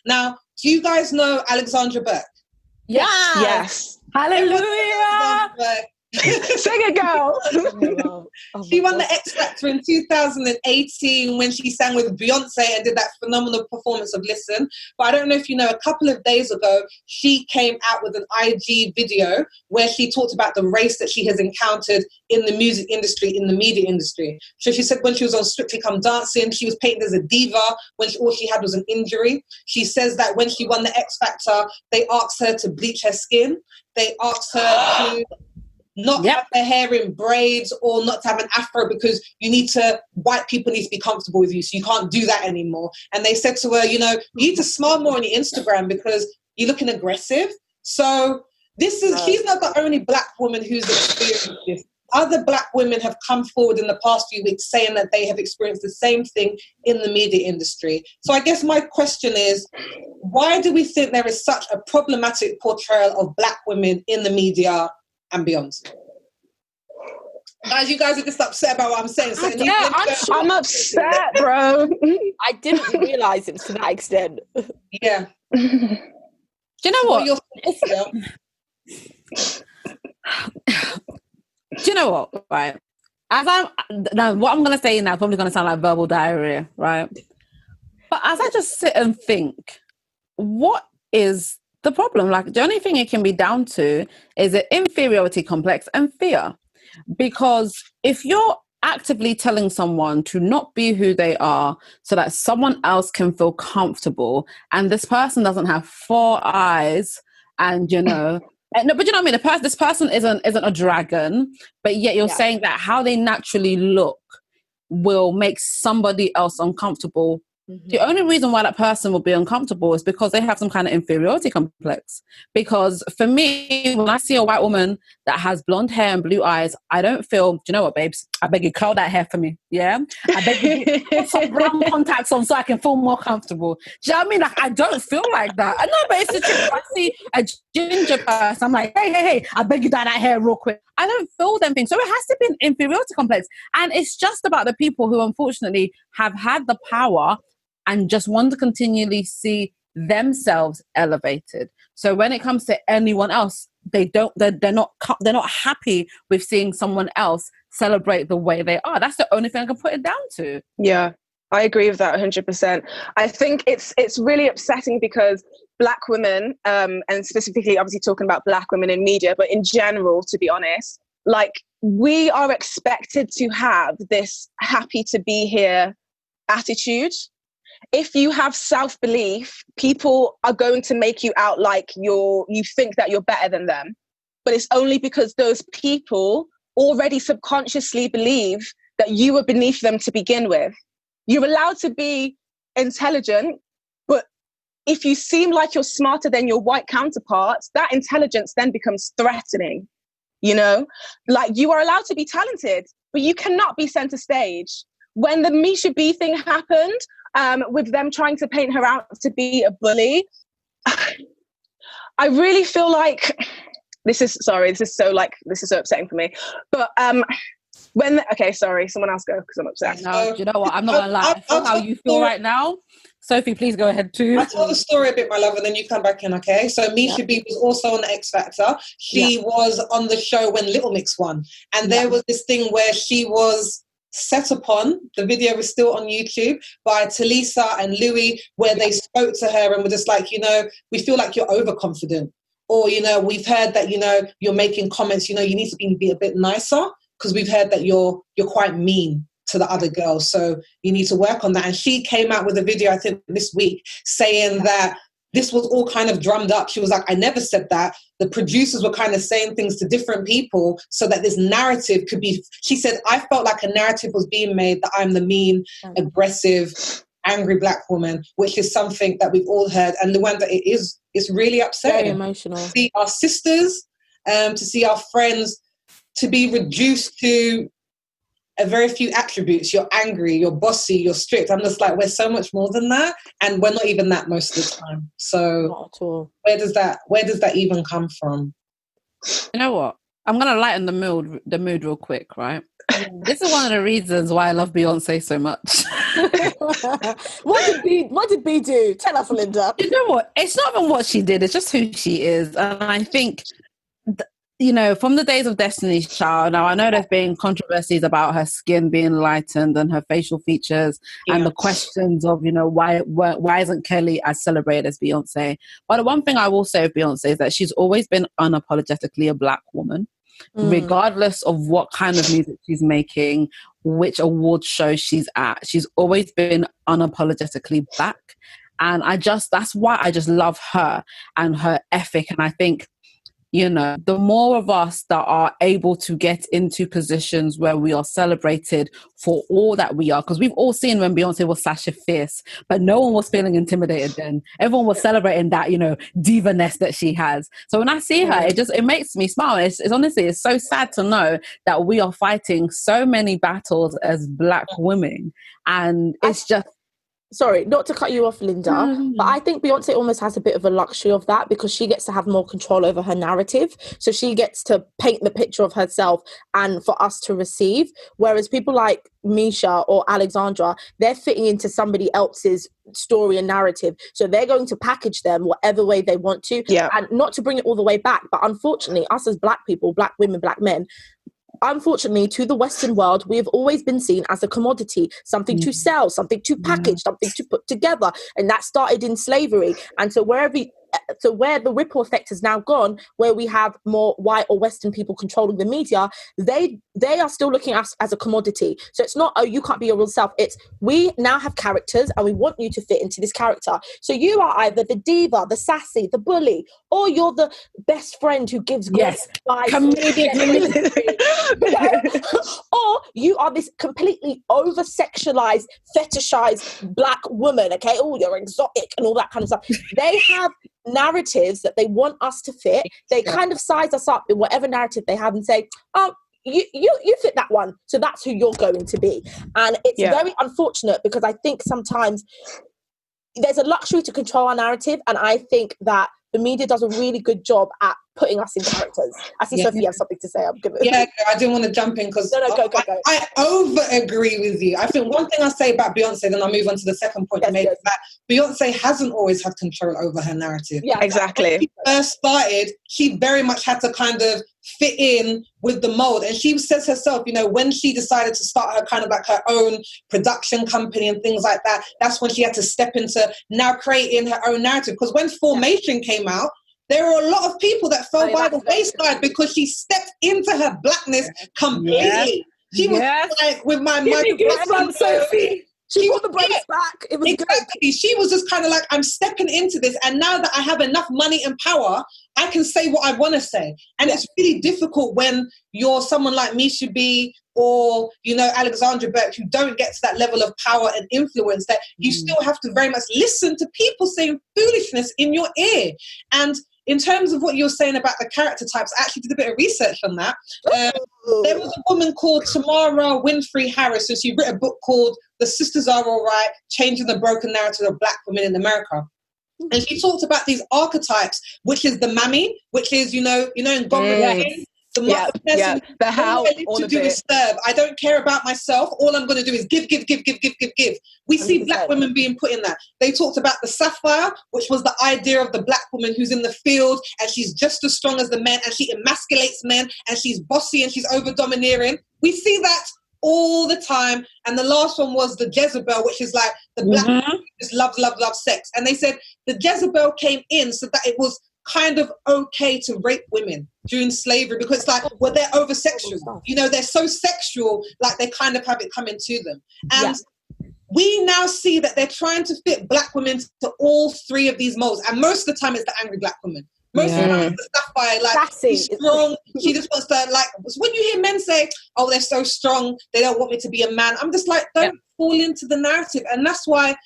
Now, do you guys know Alexandra Burke? Yes. Hallelujah. Sing it, girl. She won the X Factor in 2018 when she sang with Beyonce and did that phenomenal performance of Listen. But I don't know if you know, a couple of days ago, she came out with an IG video where she talked about the race that she has encountered in the music industry, in the media industry. So she said when she was on Strictly Come Dancing, she was painted as a diva when all she had was an injury. She says that when she won the X Factor, they asked her to bleach her skin. They asked her to not have their hair in braids or not to have an afro because white people need to be comfortable with you, so you can't do that anymore. And they said to her, you need to smile more on your Instagram because you're looking aggressive. So she's not the only Black woman who's experienced this. Other Black women have come forward in the past few weeks saying that they have experienced the same thing in the media industry. So I guess my question is, why do we think there is such a problematic portrayal of Black women in the media and beyond? Guys, you guys are just upset about what I'm saying. So I'm upset, bro. I didn't realise it was to that extent. Yeah. Do you know what? Do you know what? Right. What I'm going to say now is probably going to sound like verbal diarrhea, right? But as I just sit and think, what is the problem? Like, the only thing it can be down to is an inferiority complex and fear. Because if you're actively telling someone to not be who they are so that someone else can feel comfortable, and this person doesn't have four eyes and, no, but you know what I mean? This person isn't a dragon, but yet you're saying that how they naturally look will make somebody else uncomfortable. Mm-hmm. The only reason why that person will be uncomfortable is because they have some kind of inferiority complex. Because for me, when I see a white woman that has blonde hair and blue eyes, I don't feel, do you know what, babes? I beg you, curl that hair for me. Yeah? I beg you, put some brown contacts on so I can feel more comfortable. Do you know what I mean? Like, I don't feel like that. I know, but it's the truth. If I see a ginger person, I'm like, hey, I beg you, dye that hair real quick. I don't feel them things. So it has to be an inferiority complex. And it's just about the people who unfortunately have had the power and just want to continually see themselves elevated. So when it comes to anyone else, they're not happy with seeing someone else celebrate the way they are. That's the only thing I can put it down to. Yeah, I agree with that 100%. I think it's really upsetting because Black women, and specifically obviously talking about Black women in media, but in general, to be honest, like, we are expected to have this happy to be here attitude. If you have self-belief, people are going to make you out like you think that you're better than them. But it's only because those people already subconsciously believe that you were beneath them to begin with. You're allowed to be intelligent, but if you seem like you're smarter than your white counterparts, that intelligence then becomes threatening. Like, you are allowed to be talented, but you cannot be center stage. When the Misha B thing happened, with them trying to paint her out to be a bully, I really feel like this is so upsetting for me. But someone else go because I'm upset. No, do you know what? I'm not gonna lie. I feel how you feel right now. Sophie, please go ahead too. I'll tell the story a bit, my love, and then you come back in, okay? So Misha B was also on the X Factor. She was on the show when Little Mix won. And there was this thing where she was set upon, the video is still on YouTube, by Talisa and Louis, where they spoke to her and were just like, we feel like you're overconfident. Or, we've heard that, you're making comments, you need to be a bit nicer because we've heard that you're quite mean to the other girls. So you need to work on that. And she came out with a video, I think this week, saying that this was all kind of drummed up. She was like, I never said that. The producers were kind of saying things to different people so that this narrative could be, she said, I felt like a narrative was being made that I'm the mean, aggressive, angry Black woman, which is something that we've all heard. And Luanda, it's really upsetting. Very emotional. To see our sisters, to see our friends, to be reduced to a very few attributes. You're angry, you're bossy, you're strict. I'm just like, we're so much more than that, and we're not even that most of the time. So not at all. Where does that even come from? You know what? I'm gonna lighten the mood real quick, right? This is one of the reasons why I love Beyonce so much. What did B do? Tell us, Linda. You know what? It's not even what she did. It's just who she is. And I think, from the days of Destiny's Child, now I know there's been controversies about her skin being lightened and her facial features and the questions of, why isn't Kelly as celebrated as Beyonce? But the one thing I will say of Beyonce is that she's always been unapologetically a Black woman. Regardless of what kind of music she's making, which award show she's at, she's always been unapologetically Black. And that's why I just love her and her ethic. And I think, the more of us that are able to get into positions where we are celebrated for all that we are, because we've all seen when Beyonce was Sasha Fierce, but no one was feeling intimidated then. Everyone was celebrating that, diva-ness that she has. So when I see her, it makes me smile. It's honestly, it's so sad to know that we are fighting so many battles as Black women. And it's just... Sorry, not to cut you off, Linda, but I think Beyonce almost has a bit of a luxury of that because she gets to have more control over her narrative. So she gets to paint the picture of herself and for us to receive. Whereas people like Misha or Alexandra, they're fitting into somebody else's story and narrative. So they're going to package them whatever way they want to. Yeah. And not to bring it all the way back, but unfortunately, us as Black people, Black women, Black men, unfortunately, to the Western world, we have always been seen as a commodity, something to sell, something to package, something to put together. And that started in slavery. And so where the ripple effect has now gone, where we have more white or Western people controlling the media, they are still looking at us as a commodity. So it's not, oh, you can't be your real self. It's, we now have characters and we want you to fit into this character. So you are either the diva, the sassy, the bully, or you're the best friend who gives great advice. Comedic. Or you are this completely over-sexualized, fetishized Black woman, okay? Oh, you're exotic and all that kind of stuff. They have narratives that they want us to fit. They kind of size us up in whatever narrative they have and say, oh, you fit that one, so that's who you're going to be. And it's very unfortunate because I think sometimes there's a luxury to control our narrative, and I think that the media does a really good job at putting us in characters. I see Sophie has something to say. I'm gonna. Yeah, I didn't want to jump in because go. I over agree with you. I think one thing I'll say about Beyonce, then I'll move on to the second point you made, is that Beyonce hasn't always had control over her narrative. Yeah, exactly. When she first started, she very much had to kind of fit in with the mold. And she says herself, when she decided to start her kind of like her own production company and things like that, that's when she had to step into now creating her own narrative. Because when Formation came out, there were a lot of people that fell by the wayside because she stepped into her Blackness completely. She was like, with my Sophie. She brought the brakes back. It was exactly. Good. She was just kind of like, I'm stepping into this, and now that I have enough money and power, I can say what I want to say. And it's really difficult when you're someone like Misha B or, Alexandra Burke, who don't get to that level of power and influence, that you still have to very much listen to people saying foolishness in your ear. And in terms of what you're saying about the character types, I actually did a bit of research on that. There was a woman called Tamara Winfrey Harris, and she wrote a book called The Sisters Are All Right, Changing the Broken Narrative of Black Women in America. And she talked about these archetypes, which is the mammy, which is, in Gone the person, the how, all I live to do is serve. I don't care about myself. All I'm going to do is give. We see 100%. Black women being put in that. They talked about the sapphire, which was the idea of the Black woman who's in the field and she's just as strong as the men and she emasculates men and she's bossy and she's over-domineering. We see that all the time. And the last one was the Jezebel, which is like the Black woman who just loves sex. And they said the Jezebel came in so that it was kind of okay to rape women during slavery because it's like, well, they're over sexual, they're so sexual, like they kind of have it coming to them. And we now see that they're trying to fit Black women to all three of these molds, and most of the time it's the angry Black woman. Most of the time it's the sapphire, like she's strong, she just wants to, like, when you hear men say, oh, they're so strong, they don't want me to be a man, I'm just like, don't fall into the narrative. And that's why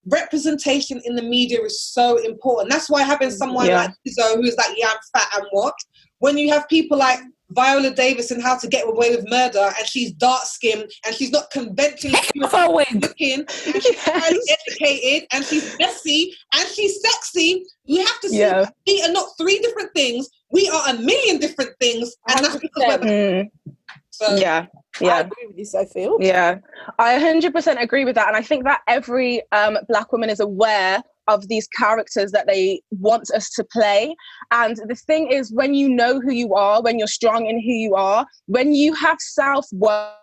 representation in the media is so important. That's why having someone like Lizzo who's like, I'm fat and what? When you have people like Viola Davis in How to Get Away with Murder, and she's dark-skinned, and she's not conventionally looking, and she's highly educated, and she's messy, and she's sexy, you have to see that we are not three different things. We are a million different things, and that's because we're So yeah. I agree with you, Sophie. Yeah, I 100% agree with that. And I think that every Black woman is aware of these characters that they want us to play. And the thing is, when you know who you are, when you're strong in who you are, when you have self-worth,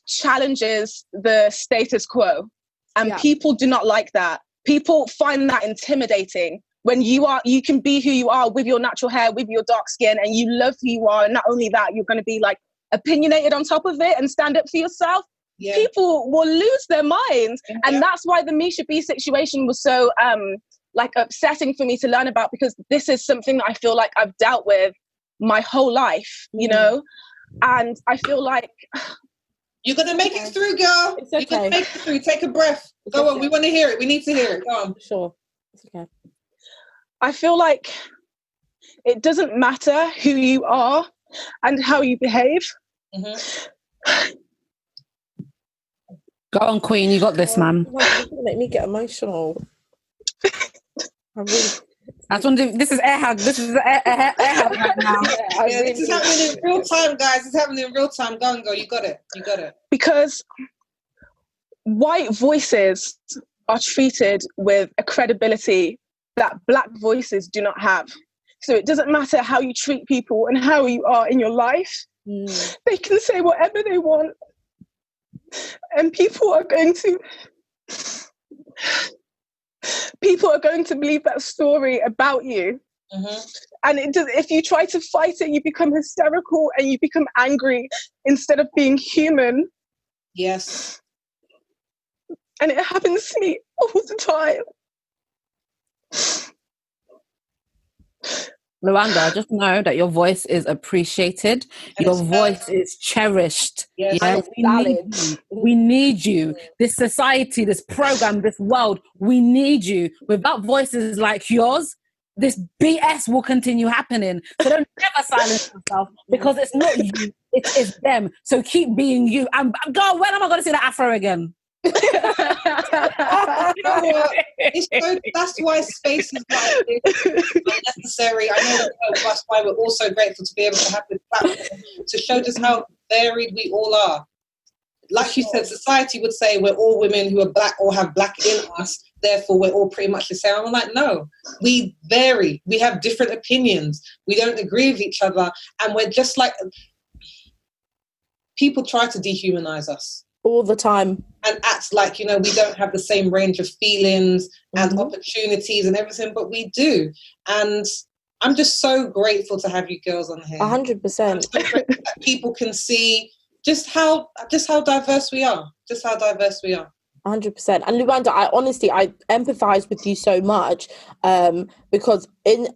challenges the status quo. And people do not like that. People find that intimidating. When you can be who you are with your natural hair, with your dark skin, and you love who you are. And not only that, you're going to be like opinionated on top of it and stand up for yourself. Yeah. People will lose their minds. Yeah. And that's why the Misha B situation was so like upsetting for me to learn about, because this is something that I feel like I've dealt with my whole life, you know? And I feel like you're gonna make it through, girl. It's okay. You're gonna make it through. Take a breath. Go on. We want to hear it. We need to hear it. Go on. Sure. It's okay. I feel like it doesn't matter who you are and how you behave. Mm-hmm. Go on, Queen. You got this, man. You're gonna make me get emotional. I really. This is air hug. This is air hug right now. This is happening in real time, guys. It's happening in real time. Go and go. You got it. You got it. Because white voices are treated with a credibility that Black voices do not have. So it doesn't matter how you treat people and how you are in your life. They can say whatever they want, and people are going to believe that story about you. And if you try to fight it, you become hysterical and you become angry instead of being human. Yes. And it happens to me all the time. Luanda, just know that your voice is appreciated. Your voice is cherished. Yes. Yeah, we need you. This society, this program, this world, we need you. Without voices like yours, this BS will continue happening. So don't ever silence yourself, because it's not you, it's them. So keep being you. God, when am I going to see that Afro again? You know what? That's why spaces like this are necessary. I know that's why we're also grateful to be able to have this platform to show just how varied we all are. Like you said, society would say we're all women who are Black or have Black in us, therefore we're all pretty much the same. I'm like, no, we vary. We have different opinions. We don't agree with each other. And we're just like, people try to dehumanize us. All the time. And act like, we don't have the same range of feelings and opportunities and everything, but we do. And I'm just so grateful to have you girls on here. 100%. I'm so grateful that people can see just how diverse we are. Just how diverse we are. 100%. And Luanda, I empathize with you so much because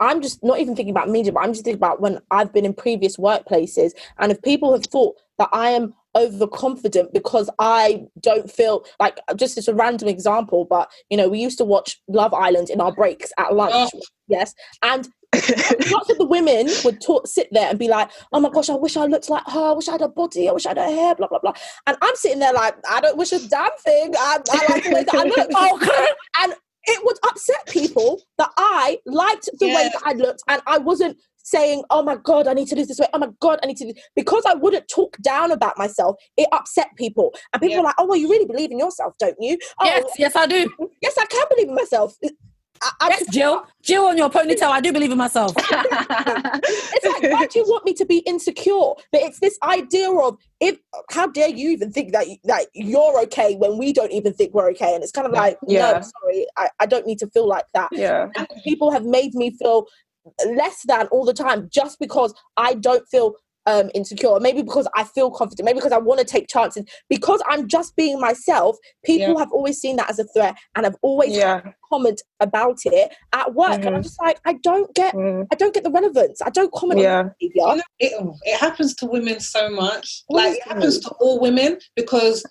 I'm just not even thinking about media, but I'm just thinking about when I've been in previous workplaces, and if people have thought that I am overconfident because I don't feel like, just as a random example, but we used to watch Love Island in our breaks at lunch. Yes. And lots of the women would sit there and be like, oh my gosh, I wish I looked like her, I wish I had a body, I wish I had her hair, blah blah blah. And I'm sitting there like, I don't wish a damn thing. I like the way that I look. And it would upset people that I liked the way that I looked, and I wasn't saying, oh my God, I need to lose this weight. Oh my God, I need to because I wouldn't talk down about myself. It upset people. And people were like, oh, well, you really believe in yourself, don't you? Oh, yes, I do. Yes, I can believe in myself. Yes, Jill on your ponytail, I do believe in myself. It's like, why do you want me to be insecure? But it's this idea of, how dare you even think that you're okay when we don't even think we're okay? And it's kind of like, no, sorry, I don't need to feel like that. Yeah. And people have made me feel less than all the time just because I don't feel insecure, maybe because I feel confident, maybe because I want to take chances, because I'm just being myself. People have always seen that as a threat, and I've always comment about it at work, and I'm just like, I don't get the relevance. I don't comment on behavior. It happens to women so much. Like, it happens to all women, because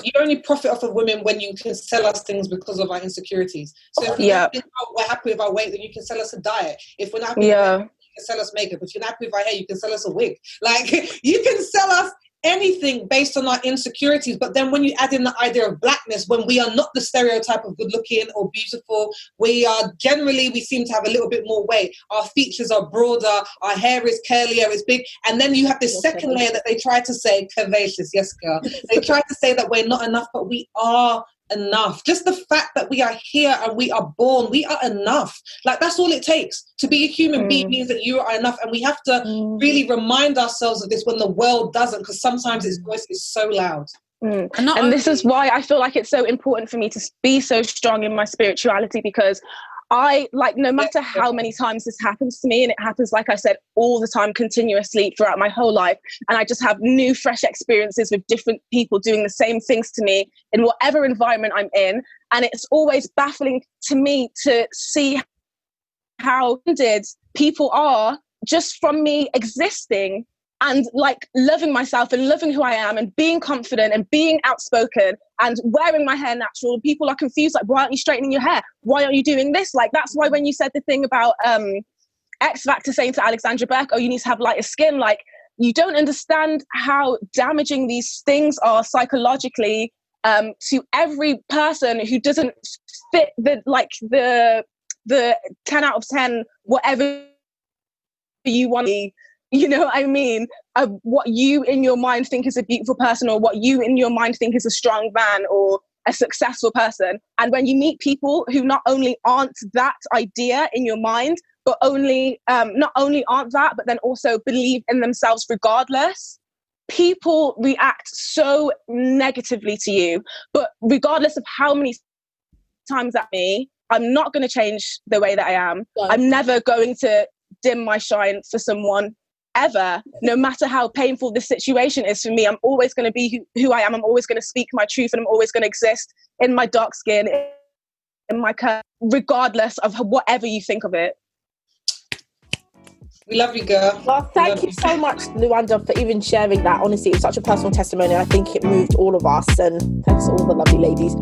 you only profit off of women when you can sell us things because of our insecurities. So if we're happy with our weight, then you can sell us a diet. If we're not happy with our weight, you can sell us makeup. If you're not happy with our hair, you can sell us a wig. Like, you can sell us anything based on our insecurities. But then when you add in the idea of blackness, when we are not the stereotype of good looking or beautiful, we seem to have a little bit more weight. Our features are broader, our hair is curlier, it's big. And then you have this second layer that they try to say, curvaceous, yes girl. They try to say that we're not enough, but we are enough. Just the fact that we are here and we are born, we are enough. Like, that's all it takes. To be a human being means that you are enough, and we have to really remind ourselves of this when the world doesn't, because sometimes its voice is so loud. And this is why I feel like it's so important for me to be so strong in my spirituality, because I, like, no matter how many times this happens to me, and it happens, like I said, all the time, continuously throughout my whole life, and I just have new, fresh experiences with different people doing the same things to me in whatever environment I'm in. And it's always baffling to me to see how wounded people are just from me existing and like loving myself and loving who I am and being confident and being outspoken and wearing my hair natural. People are confused, like, why aren't you straightening your hair? Why aren't you doing this? Like, that's why when you said the thing about X Factor saying to Alexandra Burke, oh, you need to have lighter skin, like, you don't understand how damaging these things are psychologically to every person who doesn't fit the 10 out of 10, whatever you want to be. You know what I mean? What you in your mind think is a beautiful person, or what you in your mind think is a strong man or a successful person. And when you meet people who not only aren't that idea in your mind, but not only aren't that, but then also believe in themselves regardless, people react so negatively to you. But regardless of how many times at me, I'm not going to change the way that I am. Yeah. I'm never going to dim my shine for someone, ever. No matter how painful this situation is for me, I'm always going to be who I am. I'm always going to speak my truth, and I'm always going to exist in my dark skin, in my curve, regardless of whatever you think of it. We love you, girl. Well, thank you so much, Luanda, for even sharing that. Honestly, it's such a personal testimony. I think it moved all of us, and thanks to all the lovely ladies.